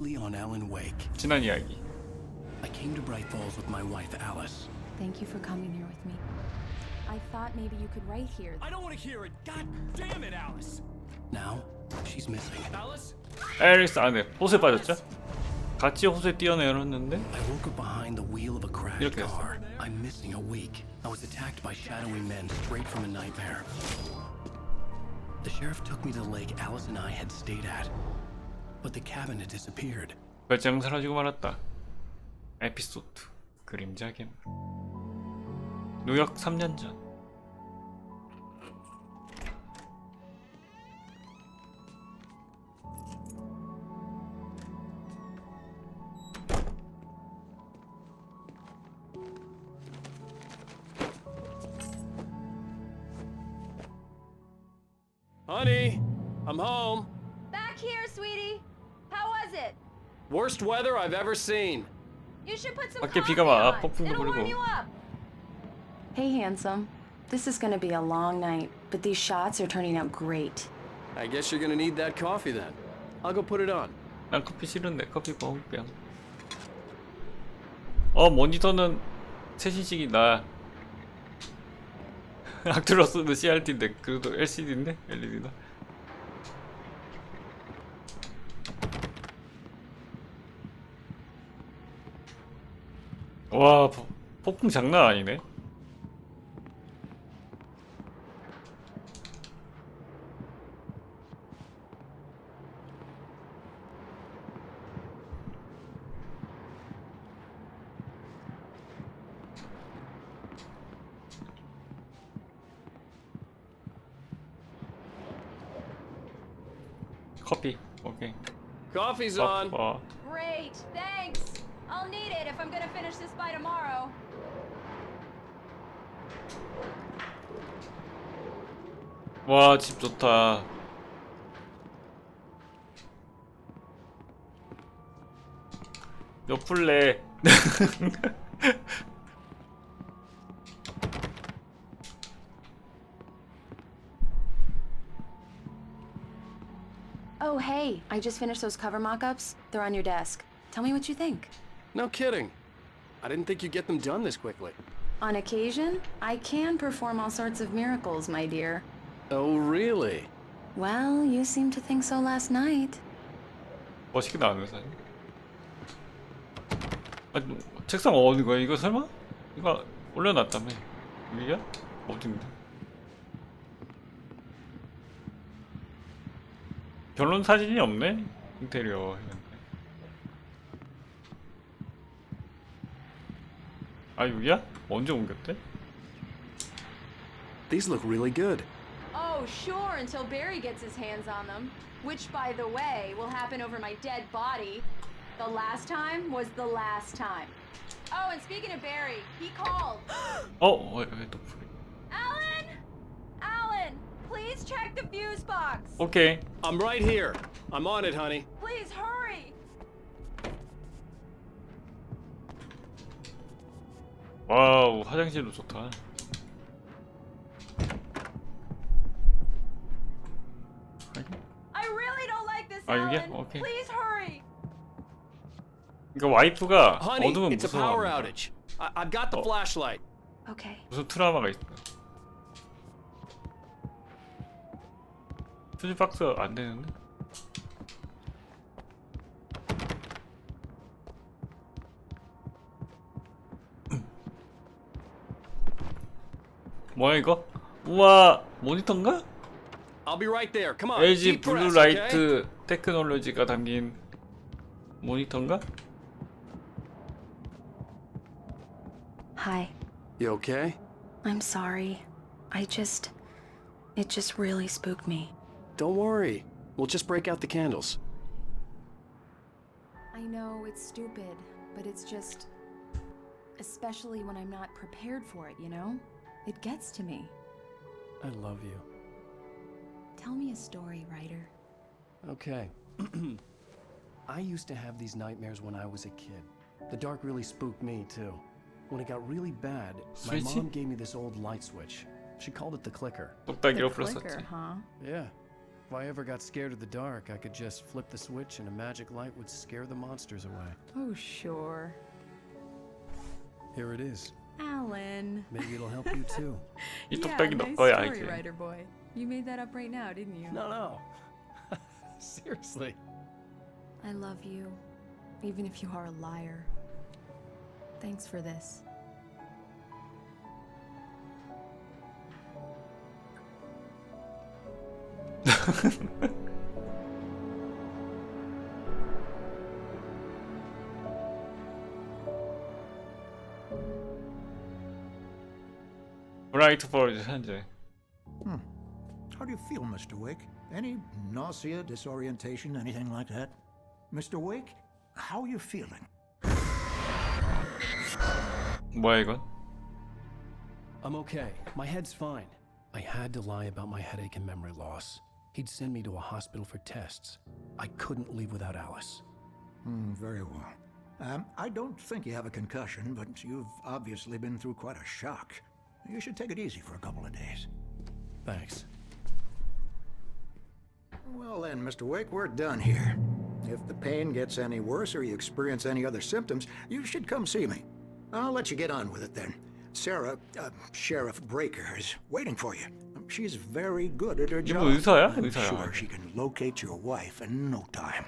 On Alan Wake. 지난 이야기. I came to Bright Falls with my wife, Alice. Thank you for coming here with me. I thought maybe you could write here. I don't want to hear it. God damn it, Alice. Now, she's missing. Alice? 앨리스 안에 호수에 빠졌죠? 같이 호수에 뛰어내렸는데 I woke up behind the wheel of a crashed 이렇게 car. I'm missing a week. I was attacked by shadowy men straight from a nightmare. The sheriff took me to the lake Alice and I had stayed at. But the cabin had disappeared. 별장 사라지고 말았다. 에피소드 그림자 괴물. 뉴욕 3년 전. Honey, I'm home. Back here, sweetie. How was it? Worst weather I've ever seen. You should put some 밖에 coffee 비가 와. on. 폭풍도 It'll warm 불고. you up. Hey, handsome. This is gonna be a long night, but these shots are turning out great. I guess you're gonna need that coffee then. I'll go put it on. 난 커피 싫은데 커피 먹을게요. 모니터는 최신식이다. 악트러스는 CRT인데 그래도 LCD인데? LED다. 와, 폭풍 장난 아니네. 커피, 오케이. Coffee's on. Great, thanks. I'll need it if I'm gonna finish this by tomorrow. 와, 집 좋다. 몇 풀래? Oh, hey, I just finished those cover mock-ups. They're on your desk. Tell me what you think. No kidding. I didn't think you'd get them done this quickly. On occasion, I can perform all sorts of miracles, my dear. Oh, really? Well, you seemed to think so last night. 멋있게 나왔네 사진. 아니, 책상 어디 거야? 이거 설마? 이거 올려놨다며? 이게야? 어딘데? 결론 사진이 없네? 인테리어 했는데. 아 여기야? 언제 옮겼대? These look really good. Oh, sure, until Barry gets his hands on them. Which, by the way, will happen over my dead body. The last time was the last time. Oh, and speaking of Barry, he called. 왜또 Alan! Alan! Please check the fuse box! 오케이. I'm right here. I'm on it, honey. Please hurry! 와우, 화장실도 좋다. I really don't like this, Are you Alan. get- okay. Please hurry! 그러니까 와이프가 Honey, 어두면 it's a power 무서워. outage. I've got the flashlight. Okay. 무슨 트라우마가 있어. 퓨즈 박스 안 되는데? 뭐야 이거? 우와, 모니터인가? I'll be right there. Come on. LG deep breaths, 블루라이트 테크놀로지가 담긴 모니터인가? Hi. You okay? I'm sorry. It just really spooked me. Don't worry. We'll just break out the candles. I know it's stupid, but it's just... Especially when I'm not prepared for it, you know? It gets to me. I love you. Tell me a story, writer. Okay. I used to have these nightmares when I was a kid. The dark really spooked me, too. When it got really bad, my Switchy? mom gave me this old light switch. She called it the clicker. 똑딱이로 The clicker, 풀었었지. huh? Yeah. If I ever got scared of the dark, I could just flip the switch and a magic light would scare the monsters away. Oh, sure. Here it is. Alan. Maybe it'll help you too. 이 Yeah, 뚝딱이 너 nice 거야 story, 이제. writer boy. You made that up right now, didn't you? No. Seriously. I love you, even if you are a liar. Thanks for this. 브라이트 포즈 현재. How do you feel, Mr. Wake? Any nausea, disorientation, anything like that? Mr. Wake, how are you feeling? 뭐야 이건? I'm okay. My head's fine. I had to lie about my headache and memory loss. He'd send me to a hospital for tests. I couldn't leave without Alice. Very well. I don't think you have a concussion, but you've obviously been through quite a shock. You should take it easy for a couple of days. Thanks. Well then, Mr. Wake, we're done here. If the pain gets any worse or you experience any other symptoms, you should come see me. I'll let you get on with it then. Sarah, Sheriff Breaker, is waiting for you. She's very good at her 이거 job. 의사야? I'm 의사야. sure she can locate your wife in no time.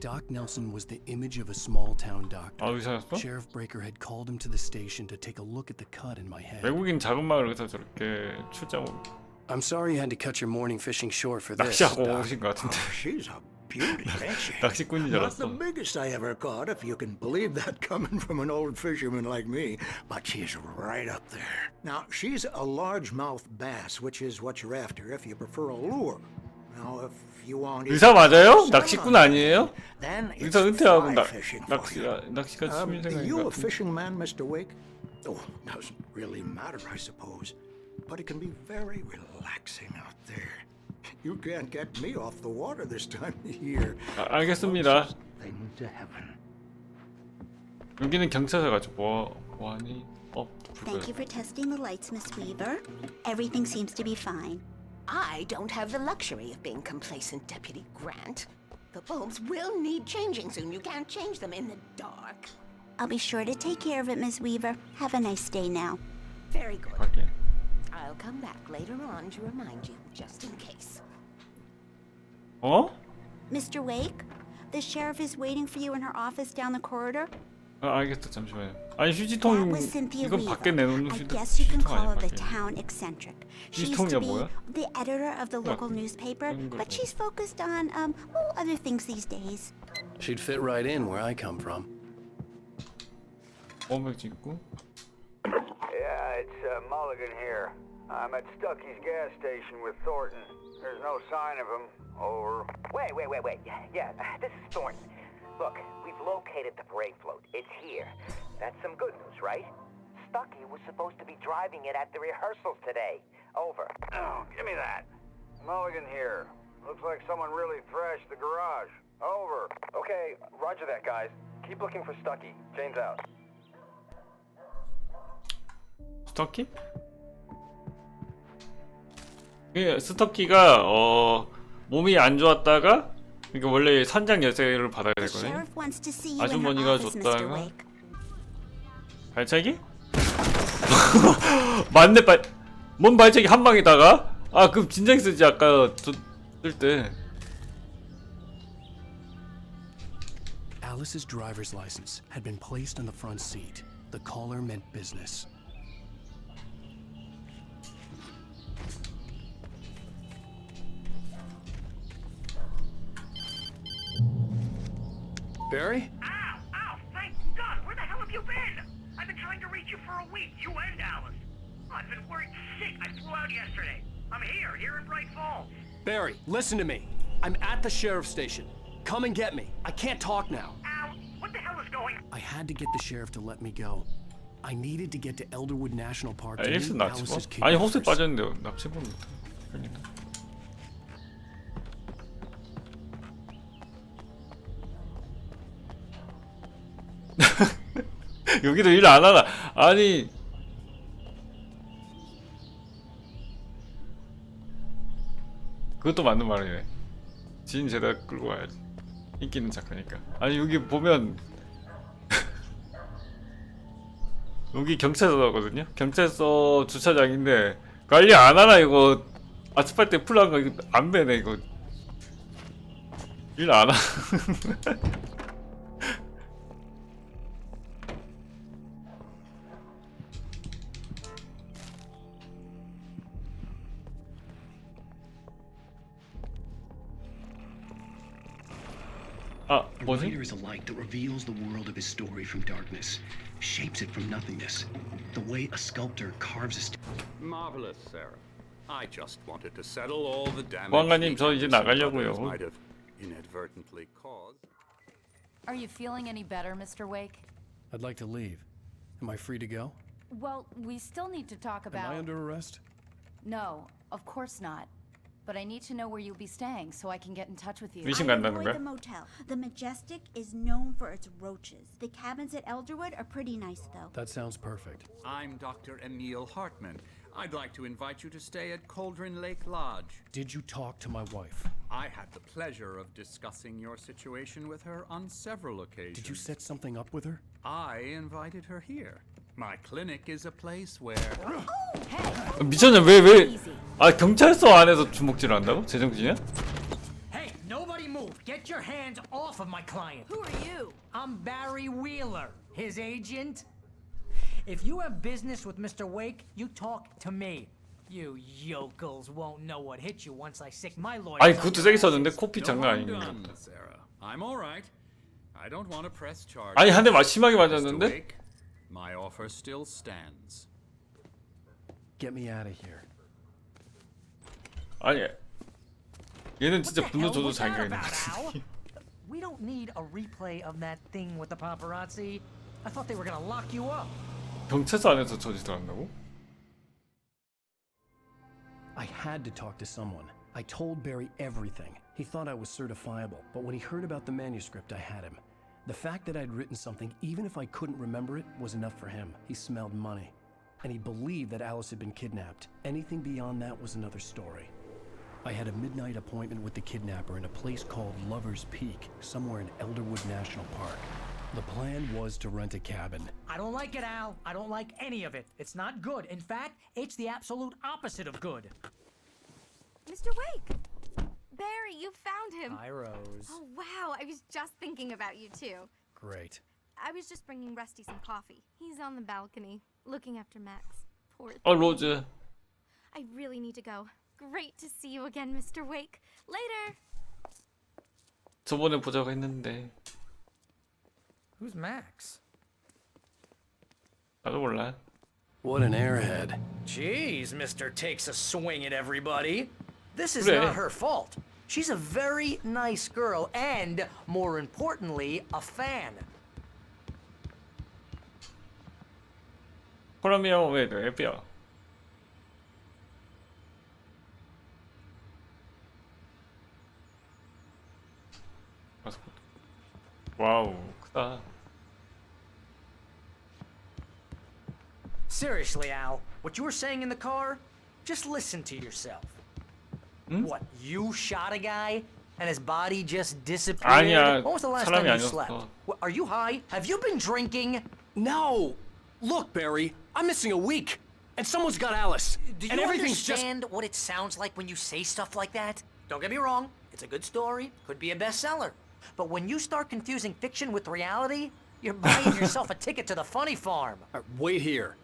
Doc Nelson was the image of a small-town doctor. 아 의사였어? Sheriff Breaker had called him to the station to take a look at the cut in my head. 외국인 작은 마을 의사 저렇게 출장 I'm sorry you had to cut your morning fishing short for this. 낚시하고 Doc. 오신 것 같은데. She's a beauty, ain't she? 낚시꾼인 줄 Not the 알았어. biggest I ever caught, if you can believe that coming from an old fisherman like me, but she's right up there. Now, she's a largemouth bass, which is what you're after if you prefer a lure. Now, if you want 의사 맞아요? salmon, 낚시꾼 아니에요? then it's 의사 은퇴하고 fly fishing for you. 낚시가 취미 Are 생활인 you 것 a 같은데. fishing man, Mr. Wake? Oh, doesn't really matter, I suppose. But it can be very relaxing out there. You can't get me off the water this time of year. 알겠습니다. Thing to heaven. 여기는 경찰서 가죠. 뭐하니? Thank you for testing the lights, Miss Weaver. Everything seems to be fine. I don't have the luxury of being complacent, Deputy Grant. The bulbs will need changing soon. You can't change them in the dark. I'll be sure to take care of it, Miss Weaver. Have a nice day now. Very good. 갈게. I'll come back later on to remind you, just in case. 어? Mr. Wake, the sheriff is waiting for you in her office down the corridor. 아, 알겠어. 잠시만요. 아니 That 휴지통 was Cynthia 이거 Weaver. 밖에 내놓는 I 휴지통 guess you can 휴지통 call 아니야 her the 밖에. town eccentric. She used 휴지통이야 to be 뭐야? the editor of the local newspaper, 그런 거. but she's focused on other things these days. She'd fit right in where I come from. 보험백지 있고. Yeah, it's Mulligan here. I'm at Stucky's gas station with Thornton. There's no sign of him. Over. Wait. Yeah, this is Thornton. Look, we've located the parade float. It's here. That's some good news, right? Stucky was supposed to be driving it at the rehearsals today. Over. Oh, give me that. Mulligan here. Looks like someone really thrashed the garage. Over. Okay, roger that, guys. Keep looking for Stucky. Jane's out. 스토키? 이 스토키가 몸이 안 좋았다가 그러니까 원래 선장 열쇠를 받아야 The 되거든요. sheriff wants to see you in her 아주머니가 office, Mr. 줬다가 Wake. 발차기? 맞네 뭔 발차기 한 방에다가? 아 그럼 진작 쓰지 아까 쓸 때. Alice's driver's license had been placed on the front seat. The caller meant business. Barry? Ow! Thank God! Where the hell have you been? I've been trying to reach you for a week, you and Alice. I've been worried sick. I flew out yesterday. I'm here in Bright Falls. Barry, listen to me. I'm at the sheriff's station. Come and get me. I can't talk now. Ow! What the hell is going on? I had to get the sheriff to let me go. I needed to get to Elderwood National Park to 앨리스 meet 납치범? Alice's 아니 호수에 kidnappers. 빠졌는데 납치범 그러니까. 여기도 일 안 하나? 아니 그것도 맞는 말이네. 지인 제대로 끌고 와야지. 인기 있는 작가니까. 아니 여기 보면 여기 경찰서거든요. 경찰서 주차장인데 관리 안 하나 이거 아스팔트 풀한 거 이거 안 되네 이거. 일 안 하. 아, A 뭐지? writer is a light that reveals the world of his story from darkness, shapes it from nothingness, the way a sculptor carves a Marvelous, Sarah. I just wanted to settle all the damage 보안관님 저 이제 some 나가려고요. brothers might have inadvertently caused. Are you feeling any better, Mr. Wake? I'd like to leave. Am I free to go? Well, we still need to talk Am about... I under arrest? No, of course not. But I need to know where you'll be staying so I can get in touch with you. 미신 I 간다는 avoid 거야? the motel. The Majestic is known for its roaches. The cabins at Elderwood are pretty nice, though. That sounds perfect. I'm Dr. Emil Hartman. I'd like to invite you to stay at Cauldron Lake Lodge. Did you talk to my wife? I had the pleasure of discussing your situation with her on several occasions. Did you set something up with her? I invited her here. My clinic is a place where... 미쳤냐 왜? 아 경찰서 안에서 주먹질을 한다고? 제정신이야? Hey, nobody move. Get your hands off of my client. Who are you? I'm Barry Wheeler, his agent. If you have business with Mr. Wake, you talk to me. You yokels won't know what hit you once I sick my lawyer. 아니 그것도 세게 썼는데 코피 No 장난 harm 아니네. done, Sarah. I'm all right. I don't want to press charges. 아니 한 대 심하게 Mr. 맞았는데? Wake, my offer still stands. Get me out of here. 아니 얘는 What 진짜 the 분노 hell 조절 was that 장애가 있는 about, Al? 거지. We don't need a replay of that thing with the paparazzi. I thought they were gonna lock you up. 경찰서 안에서 저짓을 한다고? I had to talk to someone. I told Barry everything. He thought I was certifiable, but when he heard about the manuscript, I had him. The fact that I'd written something, even if I couldn't remember it, was enough for him. He smelled money. And he believed that Alice had been kidnapped. Anything beyond that was another story. I had a midnight appointment with the kidnapper in a place called Lover's Peak, somewhere in Elderwood National Park. The plan was to rent a cabin. I don't like it, Al. I don't like any of it. It's not good. In fact, it's the absolute opposite of good. Mr. Wake! Barry, you found him! Hi, Rose. Oh, wow, I was just thinking about you, too. Great. I was just bringing Rusty some coffee. He's on the balcony, looking after Max. Poor thing. 로즈. I really need to go. Great to see you again, Mr. Wake. Later! 저번에 보자고 했는데 Who's Max? 나도 몰라. What an airhead. Jeez, Mr. Takes a swing at everybody. This is 그래. not her fault. She's a very nice girl and, more importantly, a fan. 콜롬비아 왜 앱이야? 와우 크다. Seriously, Al, what you were saying in the car, just listen to yourself. What, you shot a guy and his body just disappeared? 아니야, When was the last 사람이 time you 아니었어. slept? What, are you high? Have you been drinking? No! Look, Barry, I'm missing a week. And someone's got Alice. Do and you everything's understand what it sounds like when you say stuff like that? Don't get me wrong, it's a good story, could be a bestseller. But when you start confusing fiction with reality, you're buying yourself a ticket to the funny farm. All right, wait here.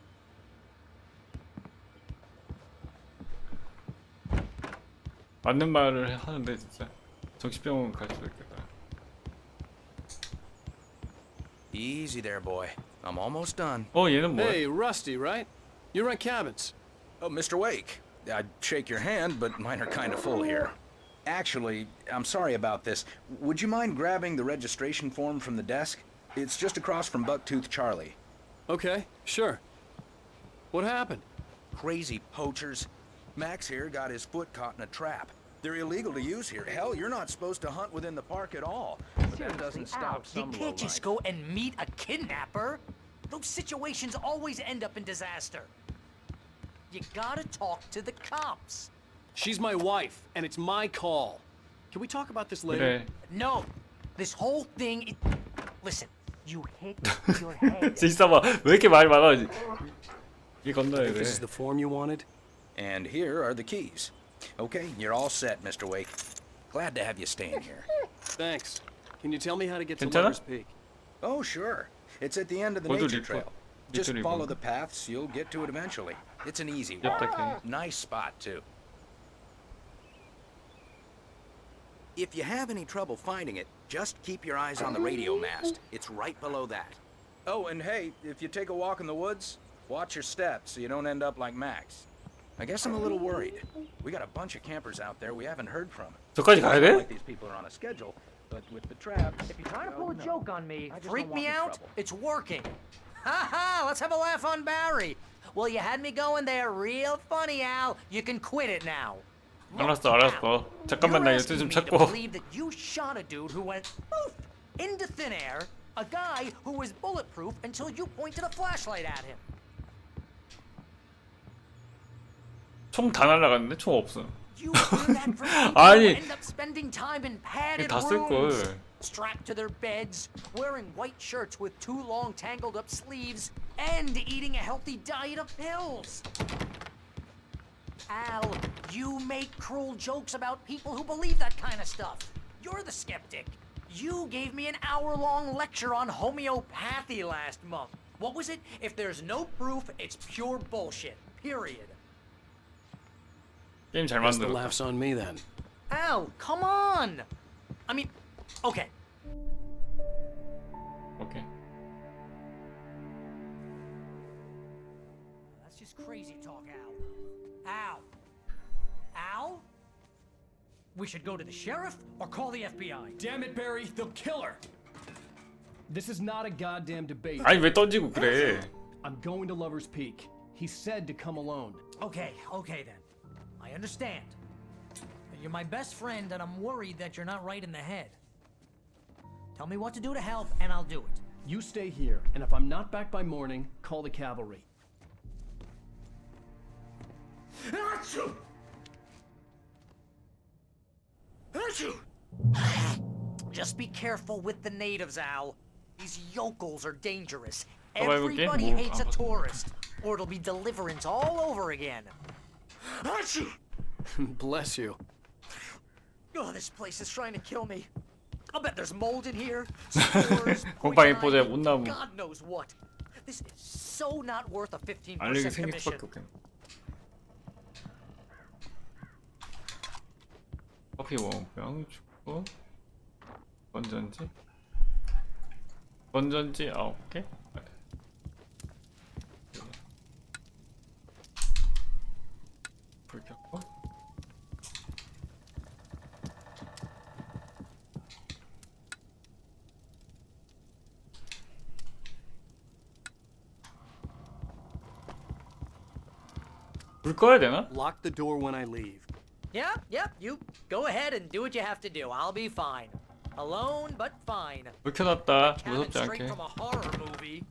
맞는 말을 하는데 진짜 정신병원 갈 수도 있겠다. Easy there, boy. I'm almost done. 얘는 뭐야? Hey, Rusty, right? You rent cabins. Oh, Mr. Wake. I'd shake your hand, but mine are kind of full here. Actually, I'm sorry about this. Would you mind grabbing the registration form from the desk? It's just across from Bucktooth Charlie. Okay, sure. What happened? Crazy poachers. Max here got his foot caught in a trap. They're illegal to use here. Hell, you're not supposed to hunt within the park at all. But that doesn't stop You some can't just go and meet a kidnapper. Those situations always end up in disaster. You gotta talk to the cops. She's my wife, and it's my call. Can we talk about this later? 그래. No, this whole thing. Listen, you hit your head. 있어봐. 왜 이렇게 말이 많아? 이 건너야 돼. This is the form you wanted? And here are the keys. Okay, you're all set, Mr. Wake. Glad to have you staying here. Thanks. Can you tell me how to get to 괜찮아? Lover's Peak? Oh, sure. It's at the end of the 모두 nature 리포. trail. Just 리토리 follow 뭔가? the paths, you'll get to it eventually. It's an easy Yep, walk. okay. Nice spot, too. If you have any trouble finding it, just keep your eyes on the radio mast. It's right below that. Oh, and hey, if you take a walk in the woods, watch your steps so you don't end up like Max. I guess I'm a little worried. We got a bunch of campers out there we haven't heard from. 저까지 가야 It's not 돼? like these people are on a schedule, but with the traps... If you're trying to pull a no. joke on me, I just freak don't me want out, trouble. it's working. Ha ha! Let's have a laugh on Barry. Well, you had me going there real funny, Al. You can quit it now. 알았어, 알았어. 잠깐만 나 You're 유튜브 좀 asking me to 찾고. believe that you shot a dude who went poof into thin air, a guy who was bulletproof until you pointed a flashlight at him. 총 다 날라갔는데 총 없어. You hear that from people who 아니, end up spending time in padded 다 쓸 걸. rooms, strapped to their beds, wearing white shirts with too long tangled up sleeves, and eating a healthy diet of pills. Al, you make cruel jokes about people who believe that kind of stuff. You're the skeptic. You gave me an hour-long lecture on homeopathy last month. What was it? If there's no proof, it's pure bullshit. Period. 게임 잘 Guess the 만들었다. laugh's on me then. Al, come on! I mean, okay. 오케이. That's just crazy talk, Al. Al? Al? We should go to the sheriff or call the FBI. Damn it, Barry, they'll kill her. This is not a goddamn debate. 아니 왜 던지고 그래? I'm going to Lover's Peak. He said to come alone. Okay, okay then. I understand. You're my best friend and I'm worried that you're not right in the head. Tell me what to do to help and I'll do it. You stay here, and if I'm not back by morning, call the cavalry. Achoo! Achoo! Just be careful with the natives, Al. These yokels are dangerous. Everybody hates a tourist, or it'll be Deliverance all over again. Achoo! Bless you. Oh, this place is trying to kill me. I'll bet there's mold in here. Spores, 곰팡이 poison 포자에 ivy, 못나무. God knows what. This is so not worth a 15% 알력이 생길 commission. 수밖에 없겠네. 커피 원병 주고 건전지 9개. 불 켰고. 불 꺼야 되나? Lock the door when I leave. Yep, you go ahead and do what you have to do. I'll be fine. Alone, but fine. 불 켜놨다. Cabin 무섭지 straight 않게. from a horror movie.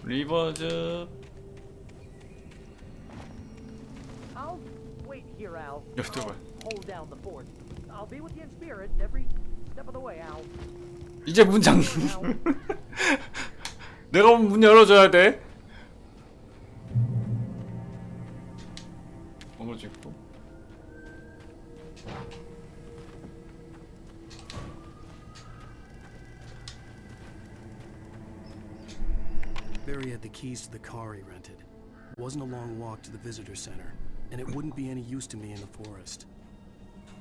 리버즈. I'll wait here, Al. 여쭤봐. Hold down the fort. I'll be with you in spirit every step of the way, Al. 이제 문장. 내가 문 열어줘야 돼. 번호 찍고. Barry had the keys to the car he rented. It wasn't a long walk to the visitor center, and it wouldn't be any use to me in the forest.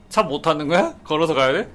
차 못 타는 거야? 걸어서 가야 돼?